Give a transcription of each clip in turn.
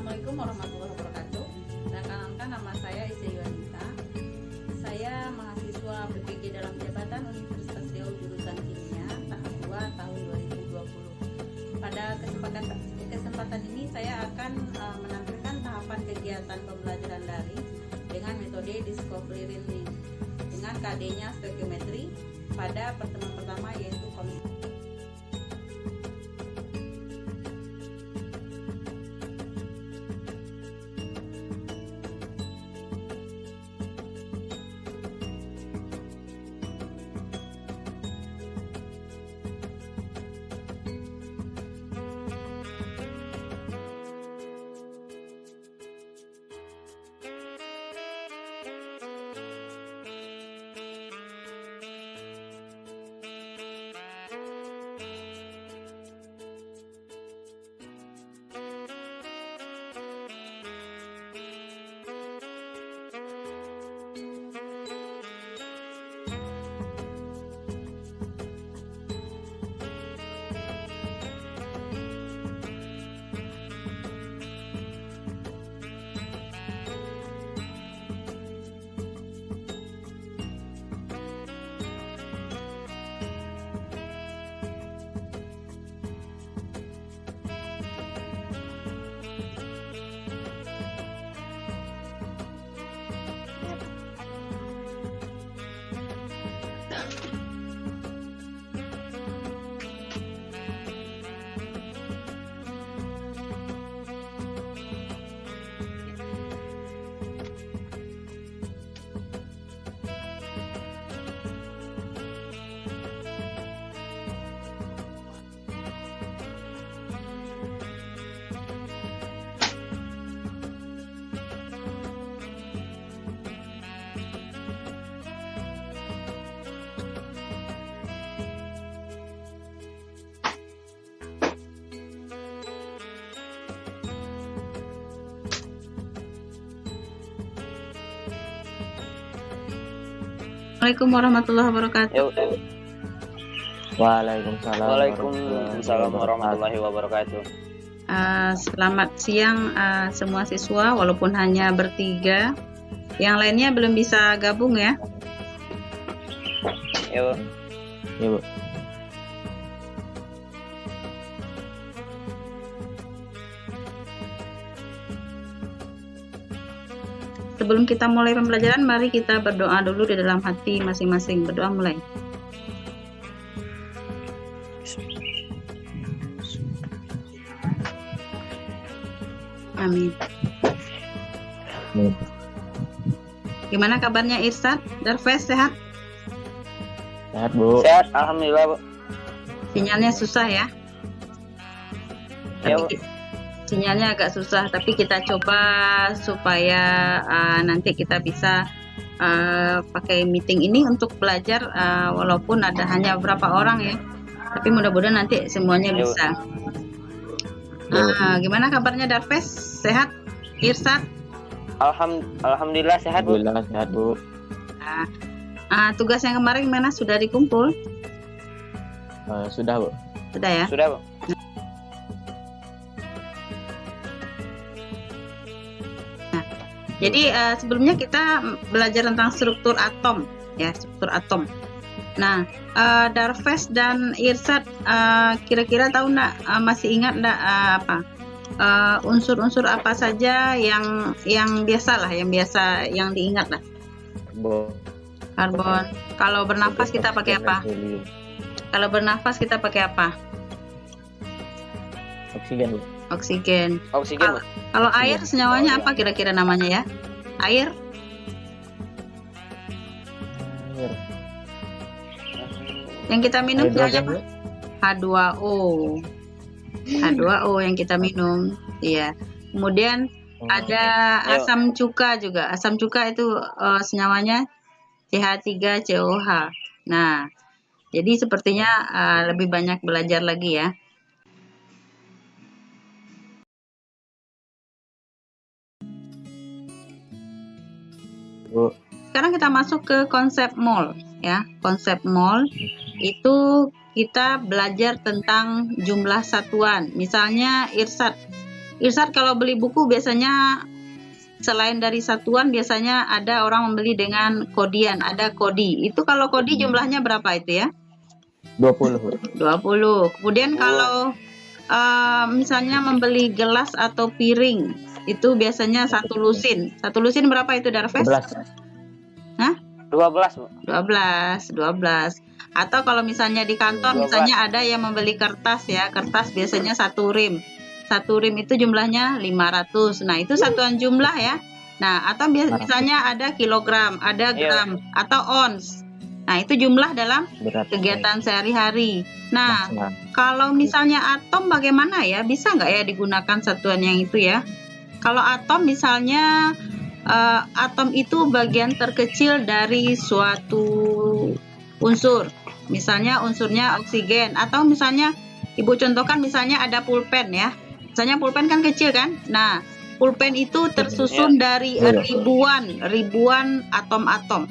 Assalamualaikum warahmatullahi wabarakatuh. Perkenalkan, nama saya Isya Yuanita. Saya mahasiswa PPG dalam jabatan Universitas Riau jurusan Kimia tahap 2 tahun 2020. Pada kesempatan ini saya akan menampilkan tahapan kegiatan pembelajaran daring dengan metode Discovery Learning dengan KD-nya stoikiometri pada pertemuan pertama yaitu komisi. Assalamualaikum warahmatullahi wabarakatuh. Waalaikumsalam warahmatullahi wabarakatuh. Selamat siang semua siswa, walaupun hanya bertiga. Yang lainnya belum bisa gabung ya. Ya, Bu. Sebelum kita mulai pembelajaran, mari kita berdoa dulu di dalam hati masing-masing. Berdoa mulai. Amin. Gimana kabarnya Irsad? Darfes sehat? Sehat, Bu. Sehat, alhamdulillah, Bu. Sinyalnya susah ya? Ya, Bu. Sinyalnya agak susah, tapi kita coba supaya nanti kita bisa pakai meeting ini untuk belajar walaupun ada hanya beberapa orang ya, tapi mudah-mudahan nanti semuanya bisa. Gimana kabarnya Darfes? Sehat? Irsad? Alhamdulillah sehat, Bu. Alhamdulillah sehat, Bu. Tugas yang kemarin gimana? Sudah dikumpul? Sudah, Bu. Sudah ya? Sudah, Bu. Jadi sebelumnya kita belajar tentang struktur atom, ya, struktur atom. Nah, Darfes dan Irsad kira-kira tahu nggak, masih ingat nggak unsur-unsur apa saja yang biasa lah, yang diingat lah. Karbon. Kalau bernafas kita pakai apa? Kalau bernafas kita pakai apa? Oksigen, Bu. Oksigen. Oksigen, Bu. Kalau air senyawanya apa kira-kira namanya ya? Air? Air. Yang kita minum Hidrogen, apa? Bu. H2O. H2O yang kita minum. Iya. Kemudian ada asam cuka juga. Asam cuka itu senyawanya CH3COH. Nah, jadi sepertinya lebih banyak belajar lagi ya. Bu. Sekarang kita masuk ke konsep mol ya. Konsep mol itu kita belajar tentang jumlah satuan. Misalnya Irsad, Irsad kalau beli buku biasanya selain dari satuan biasanya ada orang membeli dengan kodian, ada kodi. Itu kalau kodi jumlahnya berapa itu ya? 20, Bu. 20. Kemudian kalau misalnya membeli gelas atau piring, itu biasanya satu lusin. Satu lusin berapa itu, Darves? 11. Hah? 12, Bu. 12. Atau kalau misalnya di kantor 12. misalnya ada yang membeli kertas ya, kertas biasanya 1 rim. 1 rim itu jumlahnya 500. Nah, itu satuan jumlah ya. Nah, atau misalnya ada kilogram, ada gram, atau ons. Nah, itu jumlah dalam Berat. kegiatan sehari-hari. Nah, Maksimal. kalau misalnya atom bagaimana ya? Bisa nggak ya digunakan satuan yang itu ya? Kalau atom misalnya atom itu bagian terkecil dari suatu unsur. Misalnya unsurnya oksigen, atau misalnya Ibu contohkan misalnya ada pulpen ya. Misalnya pulpen kan kecil kan? Nah, pulpen itu tersusun dari ribuan atom-atom.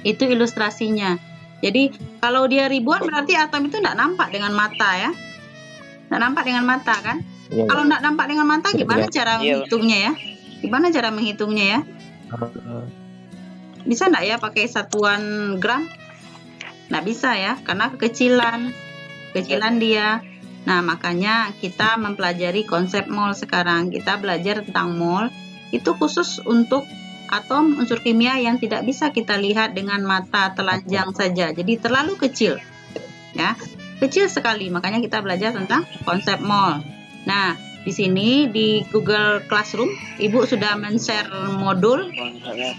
Itu ilustrasinya. Jadi kalau dia ribuan berarti atom itu tidak nampak dengan mata ya. Tidak nampak dengan mata kan? Iya, Kalau tidak nampak dengan mata gimana cara Iya. menghitungnya ya? Gimana cara menghitungnya ya? Bisa enggak ya pakai satuan gram? Nggak bisa ya, karena kekecilan dia. Nah, makanya kita mempelajari konsep mol sekarang. Kita belajar tentang mol, itu khusus untuk atom unsur kimia yang tidak bisa kita lihat dengan mata telanjang saja. Jadi terlalu kecil. Ya, kecil sekali. Makanya kita belajar tentang konsep mol. Nah, di sini di Google Classroom, Ibu sudah men-share modul,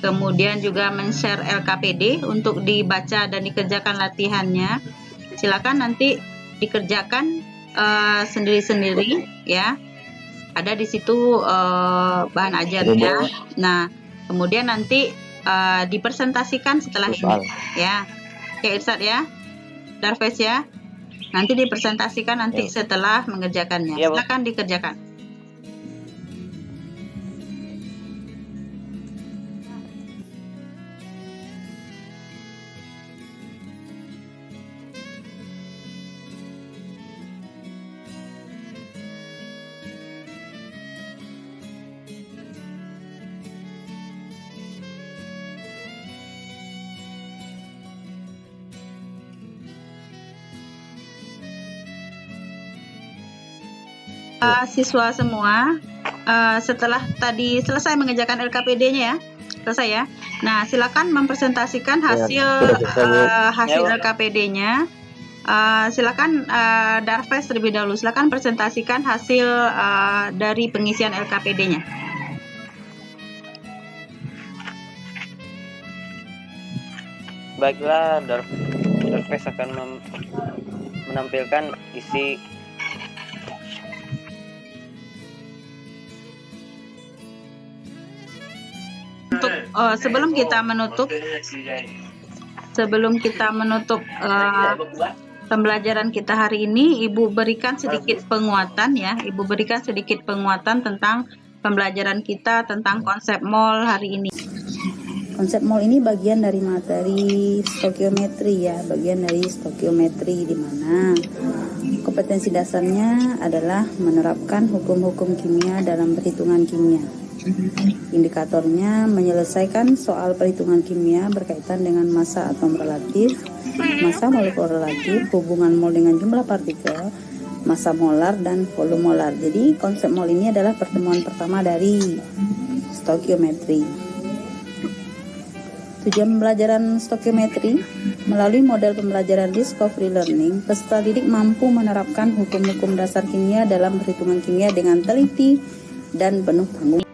kemudian juga men-share LKPD untuk dibaca dan dikerjakan latihannya. Silakan nanti dikerjakan sendiri-sendiri ya. Ada di situ bahan ajarnya. Nah, kemudian nanti dipresentasikan setelah ini ya. Oke, Irsad ya. Darves ya. Nanti dipresentasikan nanti setelah mengerjakannya. Ya, Bu. Silakan dikerjakan. Siswa semua, setelah tadi selesai mengerjakan LKPD-nya ya, selesai ya. Nah, silakan mempresentasikan hasil LKPD-nya. Silakan Darves terlebih dahulu. Silakan presentasikan hasil dari pengisian LKPD-nya. Baiklah, Darves akan menampilkan isi untuk sebelum kita menutup pembelajaran kita hari ini, Ibu berikan sedikit penguatan ya. Ibu berikan sedikit penguatan tentang pembelajaran kita tentang konsep mol hari ini. Konsep mol ini bagian dari materi stokiometri ya, bagian dari stokiometri di mana kompetensi dasarnya adalah menerapkan hukum-hukum kimia dalam perhitungan kimia. Indikatornya menyelesaikan soal perhitungan kimia berkaitan dengan massa atom relatif, massa molekul relatif, hubungan mol dengan jumlah partikel, massa molar dan volume molar. Jadi konsep mol ini adalah pertemuan pertama dari stokiometri. Tujuan pembelajaran stokiometri melalui model pembelajaran discovery learning, peserta didik mampu menerapkan hukum-hukum dasar kimia dalam perhitungan kimia dengan teliti dan penuh tanggung